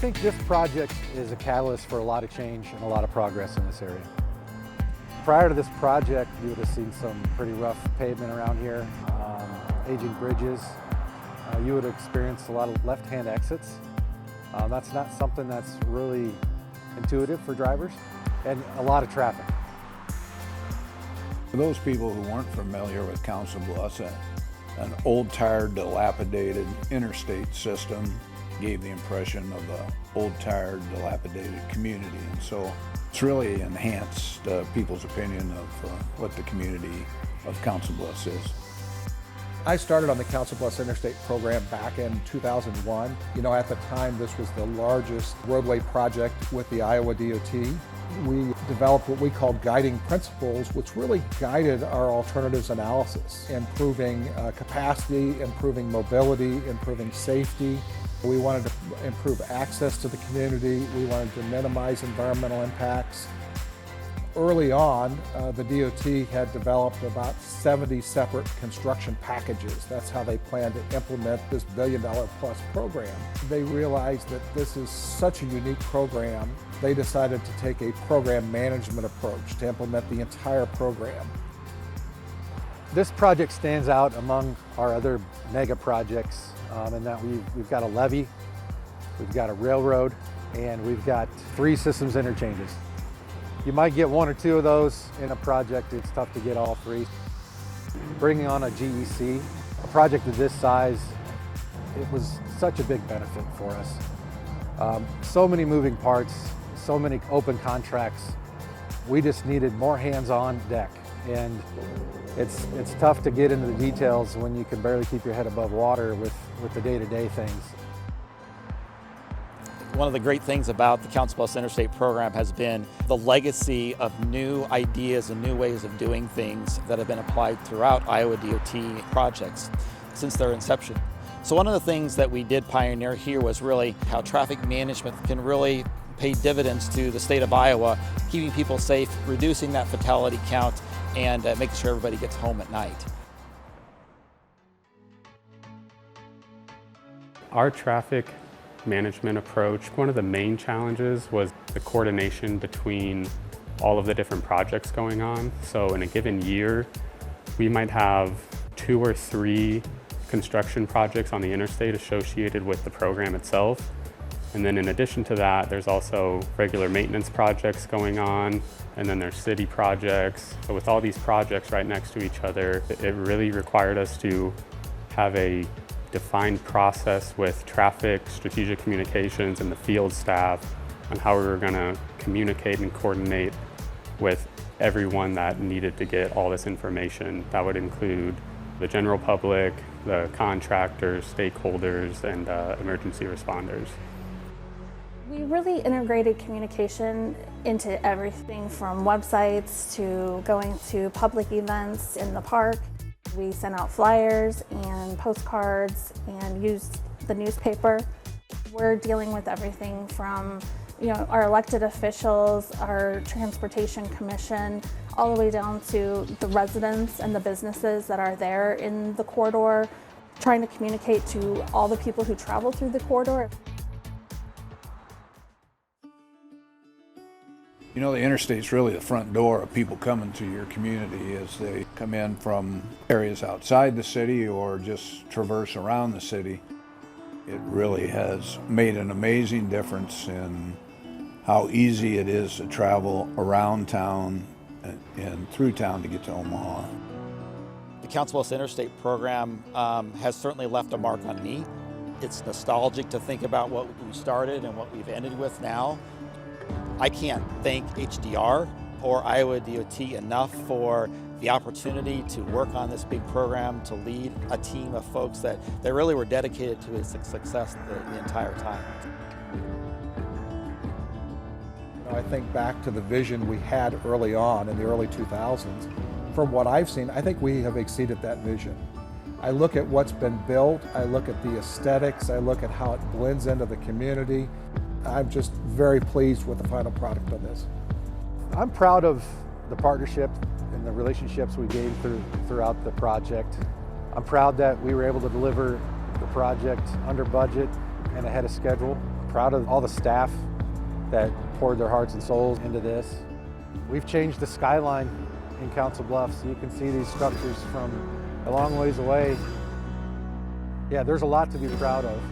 think this project is a catalyst for a lot of change and a lot of progress in this area. Prior to this project, you would have seen some pretty rough pavement around here, aging bridges. You would have experienced a lot of left-hand exits. That's not something that's really intuitive for drivers, and a lot of traffic. For those people who weren't familiar with Council Bluffs, an old, tired, dilapidated interstate system gave the impression of an old, tired, dilapidated community. And so it's really enhanced people's opinion of what the community of Council Bluffs is. I started on the Council Bluffs Interstate program back in 2001. At the time, this was the largest roadway project with the Iowa DOT. We developed what we called guiding principles, which really guided our alternatives analysis, improving capacity, improving mobility, improving safety. We wanted to improve access to the community. We wanted to minimize environmental impacts. Early on, the DOT had developed about 70 separate construction packages. That's how they planned to implement this billion-dollar-plus program. They realized that this is such a unique program, they decided to take a program management approach to implement the entire program. This project stands out among our other mega projects in that we've got a levee, we've got a railroad, and we've got 3 systems interchanges. You might get 1 or 2 of those in a project. It's tough to get all 3. Bringing on a GEC, a project of this size, it was such a big benefit for us. So many moving parts, so many open contracts. We just needed more hands on deck. And it's tough to get into the details when you can barely keep your head above water with the day-to-day things. One of the great things about the Council Bluffs Interstate program has been the legacy of new ideas and new ways of doing things that have been applied throughout Iowa DOT projects since their inception. So one of the things that we did pioneer here was really how traffic management can really pay dividends to the state of Iowa, keeping people safe, reducing that fatality count, and making sure everybody gets home at night. Our traffic management approach, one of the main challenges was the coordination between all of the different projects going on. So in a given year, we might have 2 or 3 construction projects on the interstate associated with the program itself. And then in addition to that, there's also regular maintenance projects going on, and then there's city projects. So with all these projects right next to each other, it really required us to have a defined process with traffic, strategic communications, and the field staff on how we were going to communicate and coordinate with everyone that needed to get all this information. That would include the general public, the contractors, stakeholders, and emergency responders. We really integrated communication into everything from websites to going to public events in the park. We sent out flyers and postcards and used the newspaper. We're dealing with everything from our elected officials, our transportation commission, all the way down to the residents and the businesses that are there in the corridor, trying to communicate to all the people who travel through the corridor. The interstate's really the front door of people coming to your community as they come in from areas outside the city or just traverse around the city. It really has made an amazing difference in how easy it is to travel around town and through town to get to Omaha. The Council Bluffs Interstate program has certainly left a mark on me. It's nostalgic to think about what we started and what we've ended with now. I can't thank HDR or Iowa DOT enough for the opportunity to work on this big program, to lead a team of folks that really were dedicated to its success the entire time. I think back to the vision we had early on in the early 2000s. From what I've seen, I think we have exceeded that vision. I look at what's been built, I look at the aesthetics, I look at how it blends into the community. I'm just very pleased with the final product of this. I'm proud of the partnership and the relationships we gained throughout the project. I'm proud that we were able to deliver the project under budget and ahead of schedule. proud of all the staff that poured their hearts and souls into this. We've changed the skyline in Council Bluffs. You can see these structures from a long ways away. Yeah, there's a lot to be proud of.